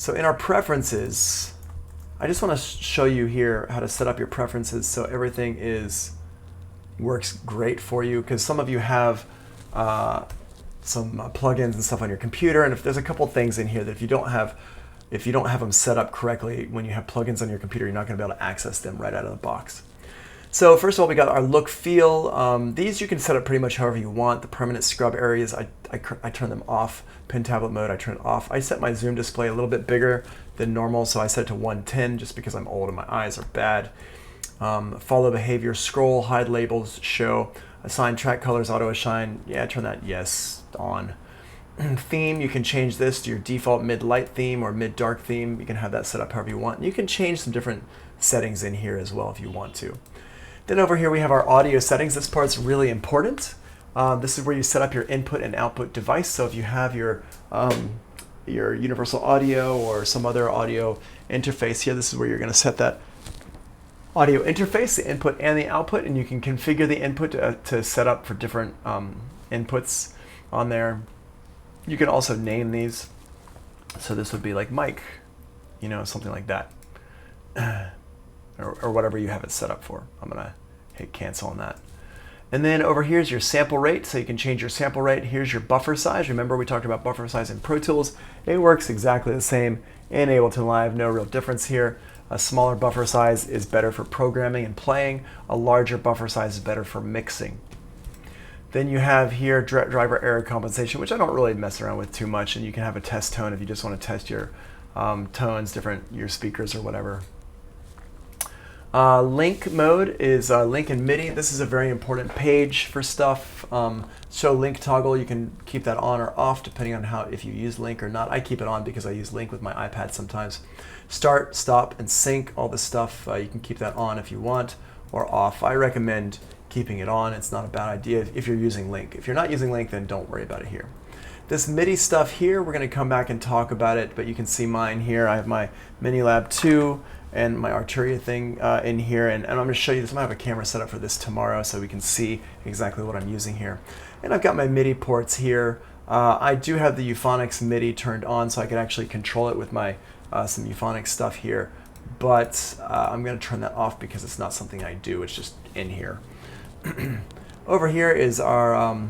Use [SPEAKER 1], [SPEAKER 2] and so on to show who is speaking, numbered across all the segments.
[SPEAKER 1] So in our preferences, I just want to show you here how to set up your preferences so everything works great for you, because some of you have some plugins and stuff on your computer, and if there's a couple things in here that if you don't have them set up correctly when you have plugins on your computer, you're not going to be able to access them right out of the box. So first of all, we got our look feel. These you can set up pretty much however you want. The permanent scrub areas, I turn them off. Pin tablet mode, I turn it off. I set my zoom display a little bit bigger than normal, so I set it to 110 just because I'm old and my eyes are bad. Follow behavior, scroll, hide labels, show, assign track colors, auto assign. Yeah, turn that yes on. Theme, you can change this to your default mid-light theme or mid-dark theme. You can have that set up however you want. And you can change some different settings in here as well if you want to. Then over here we have our audio settings. This part's really important. This is where you set up your input and output device. So if you have your universal audio or some other audio interface here, this is where you're going to set that audio interface, the input and the output, and you can configure the input to set up for different inputs on there. You can also name these. So this would be like mic, you know, something like that. Or whatever you have it set up for. I'm going to hit cancel on that. And then over here is your sample rate, so you can change your sample rate. Here's your buffer size. Remember we talked about buffer size in Pro Tools. It works exactly the same in Ableton Live, no real difference here. A smaller buffer size is better for programming and playing. A larger buffer size is better for mixing. Then you have here driver error compensation, which I don't really mess around with too much, and you can have a test tone if you just want to test your tones, your speakers or whatever. Link mode is link and MIDI. This is a very important page for stuff. Show link toggle, you can keep that on or off depending on if you use link or not. I keep it on because I use link with my iPad sometimes. Start, stop, and sync, all this stuff, you can keep that on if you want, or off. I recommend keeping it on. It's not a bad idea if you're using link. If you're not using link, then don't worry about it here. This MIDI stuff here, we're going to come back and talk about it, but you can see mine here. I have my Minilab 2 and my Arturia thing in here, and I'm going to show you this. I'm going to have a camera set up for this tomorrow so we can see exactly what I'm using here. And I've got my MIDI ports here. I do have the Euphonics MIDI turned on so I can actually control it with my some Euphonics stuff here, but I'm going to turn that off because it's not something I do. It's just in here. Over here is our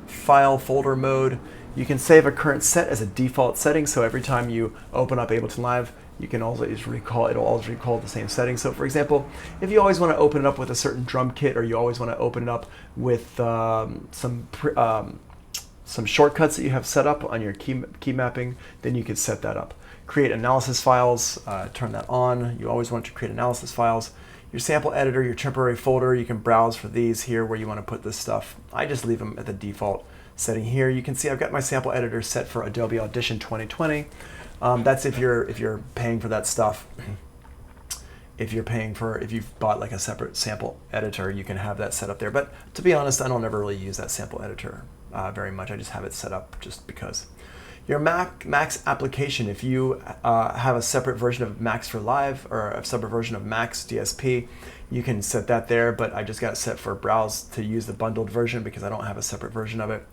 [SPEAKER 1] file folder mode. You can save a current set as a default setting, so every time you open up Ableton Live, you can always recall, it'll always recall the same setting. So for example, if you always want to open it up with a certain drum kit, or you always want to open it up with some shortcuts that you have set up on your key mapping, then you could set that up. Create analysis files, turn that on. You always want to create analysis files. Your sample editor, your temporary folder, you can browse for these here where you want to put this stuff. I just leave them at the default setting here. You can see I've got my sample editor set for Adobe Audition 2020. That's if you're paying for that stuff. If you've bought like a separate sample editor, you can have that set up there. But to be honest, I don't ever really use that sample editor very much. I just have it set up just because. Your Max application, if you have a separate version of Max for Live or a separate version of Max DSP, you can set that there, but I just got it set for browse to use the bundled version because I don't have a separate version of it.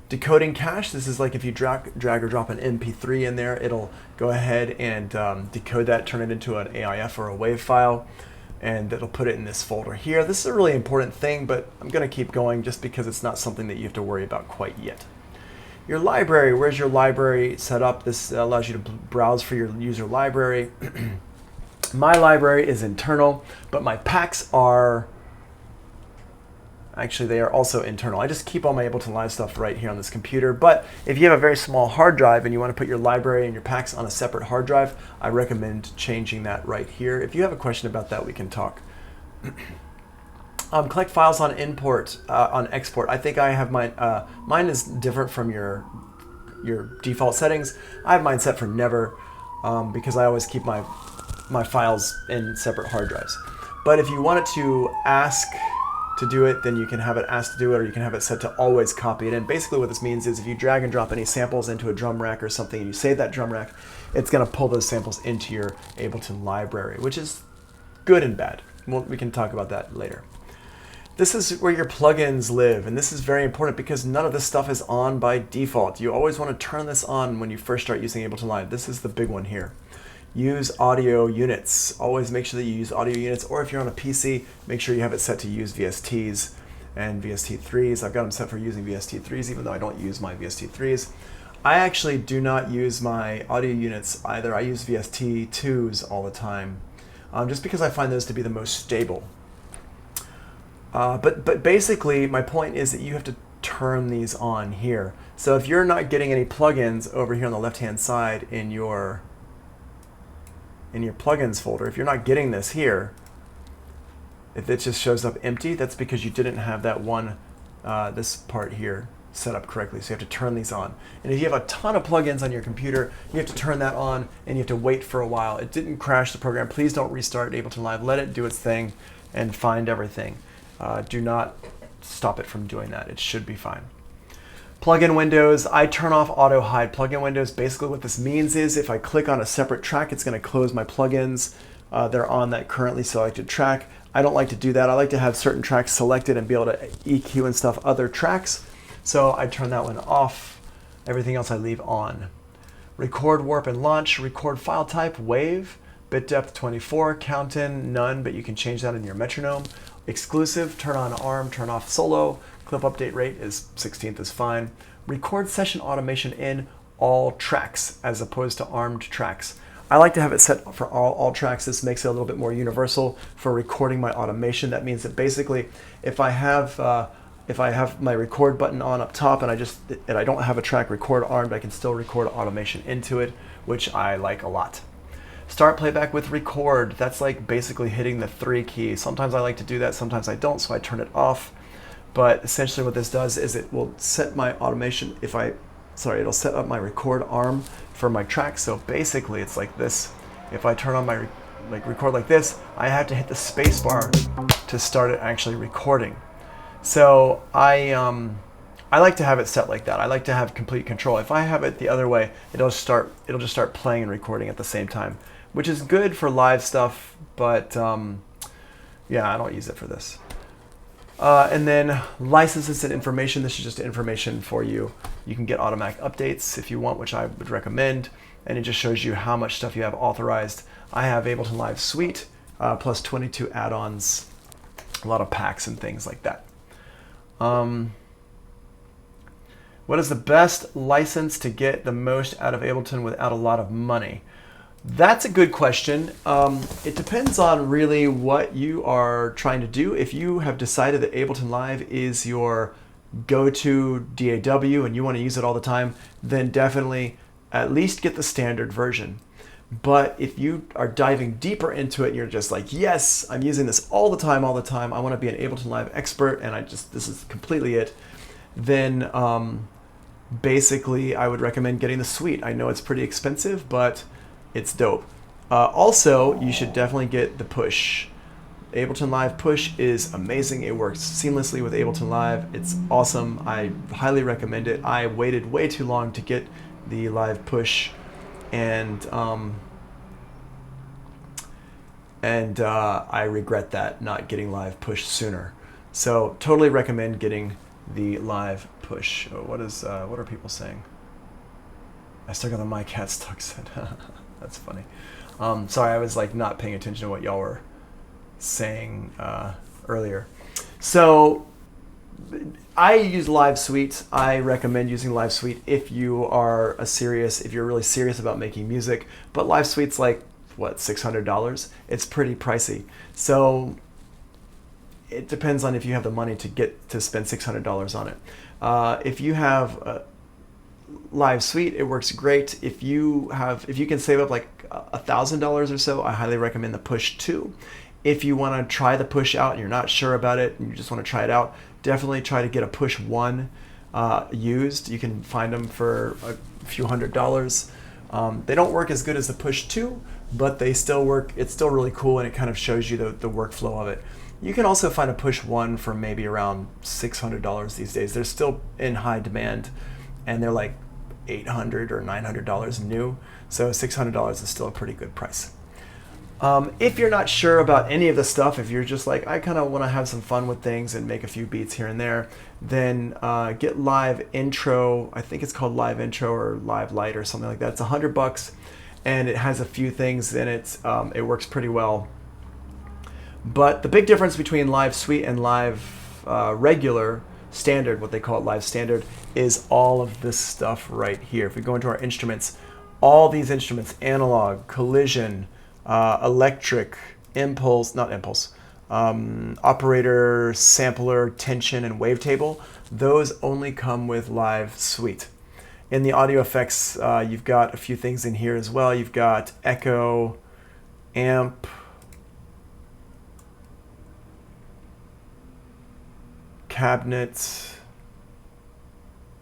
[SPEAKER 1] Decoding cache, this is like if you drag or drop an MP3 in there, it'll go ahead and decode that, turn it into an AIF or a WAV file, and it'll put it in this folder here. This is a really important thing, but I'm going to keep going just because it's not something that you have to worry about quite yet. Your library, where's your library set up? This allows you to browse for your user library. My library is internal, but my packs are, actually they are also internal. I just keep all my Ableton Live stuff right here on this computer, but if you have a very small hard drive and you want to put your library and your packs on a separate hard drive, I recommend changing that right here. If you have a question about that, we can talk. Collect files on import, on export. I think I have mine, mine is different from your default settings. I have mine set for never because I always keep my files in separate hard drives. But if you wanted to ask to do it, then you can have it asked to do it, or you can have it set to always copy it in. Basically what this means is if you drag and drop any samples into a drum rack or something and you save that drum rack, it's going to pull those samples into your Ableton library, which is good and bad. We can talk about that later. This is where your plugins live, and this is very important because none of this stuff is on by default. You always want to turn this on when you first start using Ableton Live. This is the big one here. Use audio units. Always make sure that you use audio units, or if you're on a PC, make sure you have it set to use VSTs and VST3s. I've got them set for using VST3s, even though I don't use my VST3s. I actually do not use my audio units either. I use VST2s all the time, just because I find those to be the most stable. But basically, my point is that you have to turn these on here. So if you're not getting any plugins over here on the left-hand side in your plugins folder, if you're not getting this here, if it just shows up empty, that's because you didn't have that one, this part here set up correctly. So you have to turn these on. And if you have a ton of plugins on your computer, you have to turn that on and you have to wait for a while. It didn't crash the program. Please don't restart Ableton Live. Let it do its thing and find everything. Do not stop it from doing that. It should be fine. Plugin windows, I turn off auto hide plugin windows. Basically what this means is if I click on a separate track, it's going to close my plugins. They're on that currently selected track. I don't like to do that. I like to have certain tracks selected and be able to EQ and stuff other tracks. So I turn that one off. Everything else I leave on. Record, warp, and launch. Record file type, wave. Bit depth 24, count in, none, but you can change that in your metronome. Exclusive, turn on ARM, turn off solo. Clip update rate is 16th is fine. Record session automation in all tracks as opposed to armed tracks. I like to have it set for all tracks. This makes it a little bit more universal for recording my automation. That means that basically if I have my record button on up top and I don't have a track record armed, I can still record automation into it, which I like a lot. Start playback with record. That's like basically hitting the 3 key. Sometimes I like to do that, sometimes I don't, so I turn it off. But essentially what this does is it will set my automation, it'll set up my record arm for my track. So basically it's like this. If I turn on my record like this, I have to hit the space bar to start it actually recording. So I like to have it set like that. I like to have complete control. If I have it the other way, it'll just start playing and recording at the same time, which is good for live stuff, but yeah, I don't use it for this. And then licenses and information. This is just information for you. You can get automatic updates if you want, which I would recommend, and it just shows you how much stuff you have authorized. I have Ableton Live Suite plus 22 add-ons, a lot of packs and things like that. What is the best license to get the most out of Ableton without a lot of money? That's a good question. It depends on really what you are trying to do. If you have decided that Ableton Live is your go-to DAW and you want to use it all the time, then definitely at least get the standard version. But if you are diving deeper into it and you're just like, yes, I'm using this all the time, I want to be an Ableton Live expert and this is completely it, then basically I would recommend getting the suite. I know it's pretty expensive, but it's dope. Also, you should definitely get the push. Ableton Live Push is amazing. It works seamlessly with Ableton Live. It's awesome. I highly recommend it. I waited way too long to get the Live Push, and I regret that, not getting Live Push sooner. So totally recommend getting the Live Push. Oh, what are people saying? I stuck on the my cat stuck said. That's funny. Sorry, I was like not paying attention to what y'all were saying earlier. So I use Live Suite. I recommend using Live Suite if you are if you're really serious about making music. But Live Suite's like what, $600? It's pretty pricey. So it depends on if you have the money to spend $600 on it. If you have Live Suite, it works great. If you can save up like $1,000 or so, I highly recommend the Push 2. If you want to try the Push out and you're not sure about it and you just want to try it out, definitely try to get a Push 1 used. You can find them for a few $100s. They don't work as good as the Push 2, but they still work. It's still really cool, and it kind of shows you the workflow of it. You can also find a Push 1 for maybe around $600 these days. They're still in high demand, and they're like $800 or $900 new. So $600 is still a pretty good price. If you're not sure about any of the stuff, if you're just like, I kind of want to have some fun with things and make a few beats here and there, then get Live Intro. I think it's called Live Intro or Live Lite or something like that. It's $100, and it has a few things in it. It works pretty well. But the big difference between Live Suite and Live regular standard, what they call it Live Standard, is all of this stuff right here. If we go into our instruments, all these instruments, analog, collision, electric, impulse, not impulse, operator, sampler, tension, and wavetable, those only come with Live Suite. In the audio effects, you've got a few things in here as well. You've got echo, amp, cabinet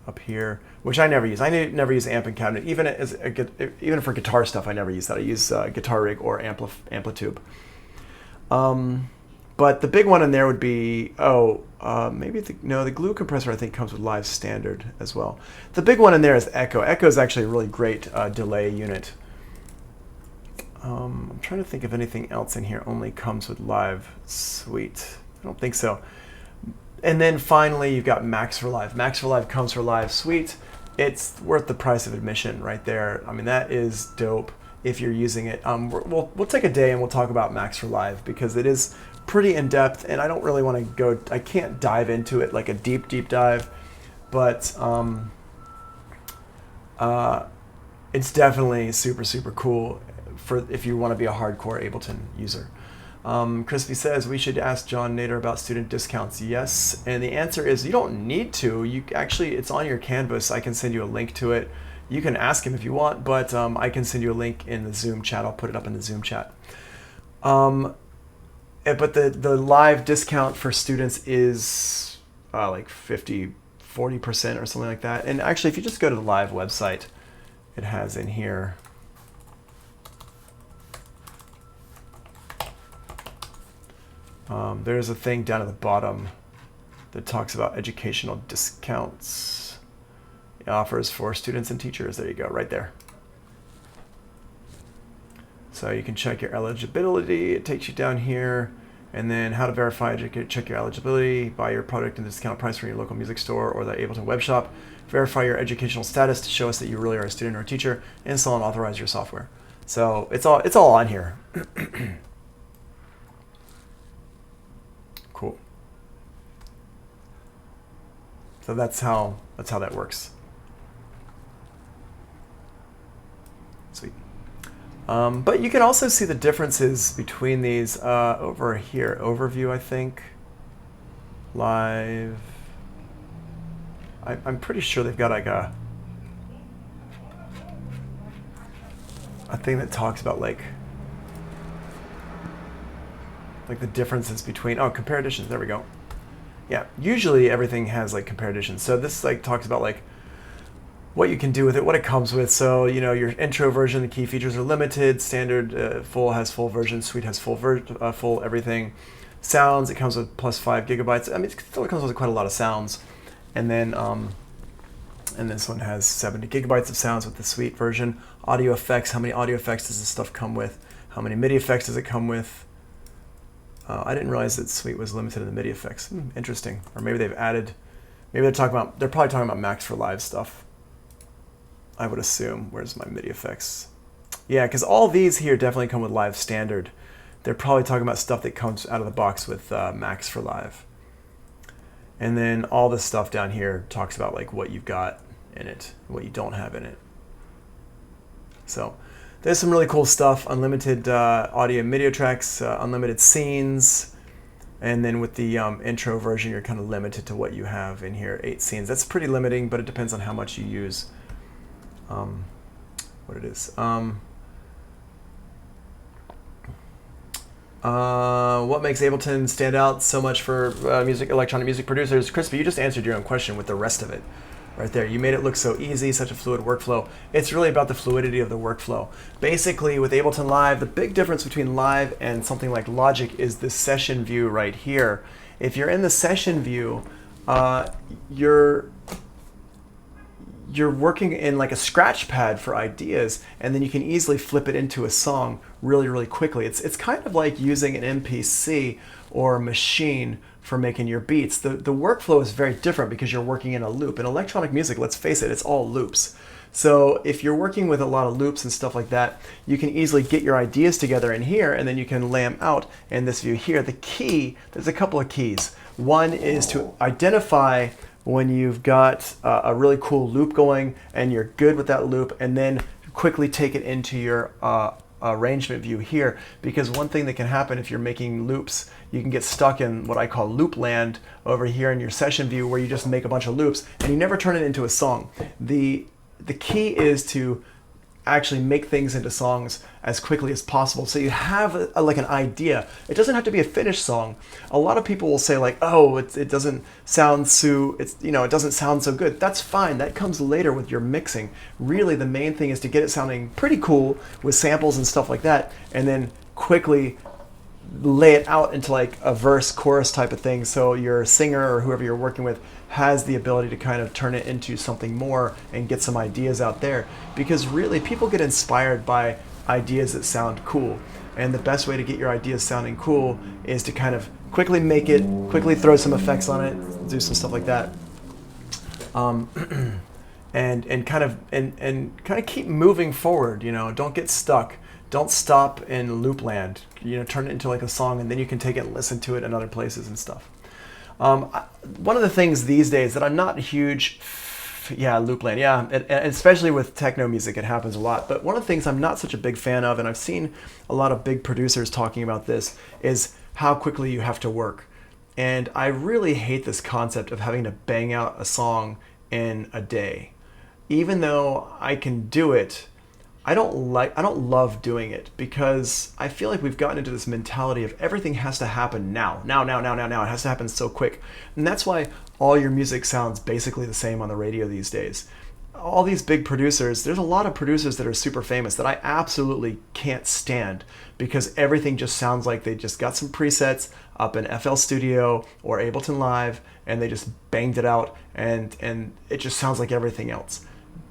[SPEAKER 1] up here, which I never use. I never use amp and cabinet, even for guitar stuff. I never use that. I use Guitar Rig or Amplitube. But the big one in there would be the glue compressor I think comes with Live Standard as well. The big one in there is Echo. Echo is actually a really great delay unit. I'm trying to think if anything else in here only comes with Live Suite. I don't think so. And then finally, you've got Max for Live. Max for Live comes for Live Suite. It's worth the price of admission right there. I mean, that is dope if you're using it. We'll take a day and we'll talk about Max for Live because it is pretty in depth, and I don't really want to go. I can't dive into it like a deep dive, but it's definitely super cool for if you want to be a hardcore Ableton user. Crispy says we should ask John Nader about student discounts. Yes, and the answer is you don't need to. You actually, it's on your Canvas. I can send you a link to it. You can ask him if you want, but I can send you a link in the Zoom chat. I'll put it up in the Zoom chat. But the live discount for students is like 40% or something like that. And actually, if you just go to the live website, it has in here. There's a thing down at the bottom that talks about educational discounts, offers for students and teachers. There you go, right there. So you can check your eligibility. It takes you down here, and then how to verify, check your eligibility, buy your product in the discount price from your local music store or the Ableton web shop, verify your educational status to show us that you really are a student or a teacher, install and authorize your software. So it's all on here. Cool. So that's how that works. Sweet. But you can also see the differences between these over here. Overview, I think. Live. I'm pretty sure they've got like a thing that talks about like the differences between, compare editions, there we go. Yeah, usually everything has like compare editions. So this like talks about like what you can do with it, what it comes with. So, you know, your intro version, the key features are limited, standard full has full version, suite has full everything. Sounds, it comes with plus 5 gigabytes. I mean, it still comes with quite a lot of sounds. And then, and this one has 70 gigabytes of sounds with the suite version. Audio effects, how many audio effects does this stuff come with? How many MIDI effects does it come with? I didn't realize that Suite was limited in the MIDI effects. Interesting. Or maybe they've added, they're probably talking about Max for Live stuff. I would assume. Where's my MIDI effects? Yeah, because all these here definitely come with Live Standard. They're probably talking about stuff that comes out of the box with Max for Live. And then all this stuff down here talks about like what you've got in it, what you don't have in it. So there's some really cool stuff, unlimited audio and video tracks, unlimited scenes, and then with the intro version, you're kind of limited to what you have in here, 8 scenes. That's pretty limiting, but it depends on how much you use what it is. What makes Ableton stand out so much for electronic music producers? Crispy, you just answered your own question with the rest of it. Right there, you made it look so easy, such a fluid workflow. It's really about the fluidity of the workflow. Basically, with Ableton Live, the big difference between Live and something like Logic is the session view right here. If you're in the session view, you're working in like a scratch pad for ideas, and then you can easily flip it into a song really, really quickly. It's kind of like using an MPC or a machine for making your beats. The workflow is very different because you're working in a loop. In electronic music, let's face it, it's all loops. So if you're working with a lot of loops and stuff like that, you can easily get your ideas together in here, and then you can lay them out in this view here. The key, there's a couple of keys. One is to identify when you've got a really cool loop going and you're good with that loop, and then quickly take it into your arrangement view here, because one thing that can happen if you're making loops, you can get stuck in what I call loop land over here in your session view, where you just make a bunch of loops and you never turn it into a song. The key is to actually make things into songs as quickly as possible, so you have like an idea. It doesn't have to be a finished song. A lot of people will say like, oh, it doesn't sound so, it doesn't sound so good. That's fine. That comes later with your mixing. Really, the main thing is to get it sounding pretty cool with samples and stuff like that, and then quickly lay it out into like a verse chorus type of thing, so your singer or whoever you're working with has the ability to kind of turn it into something more and get some ideas out there. Because really, people get inspired by ideas that sound cool, and the best way to get your ideas sounding cool is to kind of quickly make it, quickly throw some effects on it, do some stuff like that, and kind of keep moving forward. Don't get stuck. Don't stop in loop land. Turn it into like a song, and then you can take it and listen to it in other places and stuff. One of the things these days that I'm not a huge, loop land, and especially with techno music, it happens a lot. But one of the things I'm not such a big fan of, and I've seen a lot of big producers talking about this, is how quickly you have to work. And I really hate this concept of having to bang out a song in a day. Even though I can do it, I don't love doing it, because I feel like we've gotten into this mentality of everything has to happen now. It has to happen so quick. And that's why all your music sounds basically the same on the radio these days. All these big producers, there's a lot of producers that are super famous that I absolutely can't stand, because everything just sounds like they just got some presets up in FL Studio or Ableton Live, and they just banged it out, and it just sounds like everything else.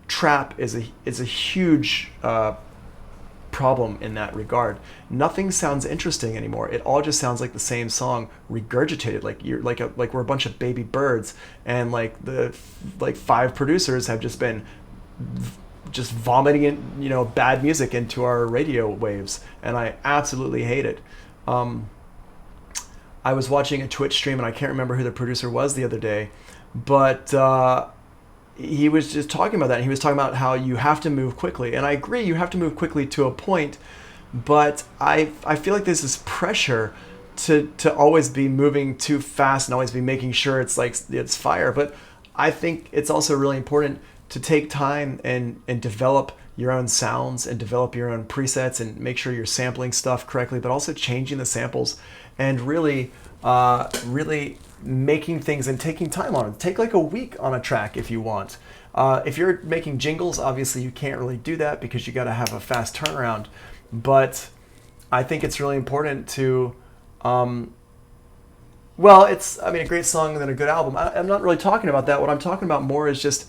[SPEAKER 1] Trap is a huge problem in that regard. Nothing sounds interesting anymore. It all just sounds like the same song regurgitated, like we're a bunch of baby birds, and the 5 producers have just been vomiting in, bad music into our radio waves, and I absolutely hate it. I was watching a Twitch stream, and I can't remember who the producer was the other day, but he was just talking about that. He was talking about how you have to move quickly, and I agree, you have to move quickly to a point, but I feel like there's this pressure to always be moving too fast and always be making sure it's fire. But I think it's also really important to take time and develop your own sounds and develop your own presets and make sure you're sampling stuff correctly, but also changing the samples and really making things and taking time on it. Take like a week on a track if you want. If you're making jingles, obviously you can't really do that because you got to have a fast turnaround. But I think it's really important to, a great song and then a good album. I'm not really talking about that. What I'm talking about more is just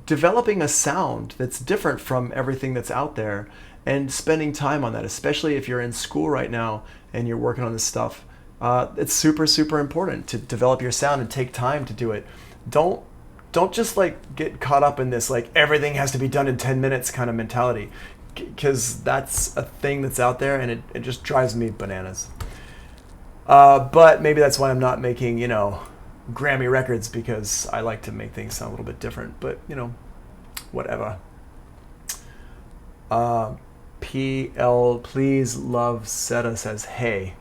[SPEAKER 1] developing a sound that's different from everything that's out there and spending time on that, especially if you're in school right now and you're working on this stuff. It's super, super important to develop your sound and take time to do it. Don't just get caught up in this everything has to be done in 10 minutes kind of mentality, because that's a thing that's out there, and it just drives me bananas. But maybe that's why I'm not making, Grammy records, because I like to make things sound a little bit different, but whatever. PL Please Love Seta says, hey.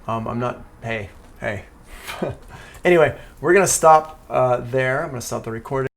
[SPEAKER 1] I'm not, hey. Anyway, we're going to stop there. I'm going to stop the recording.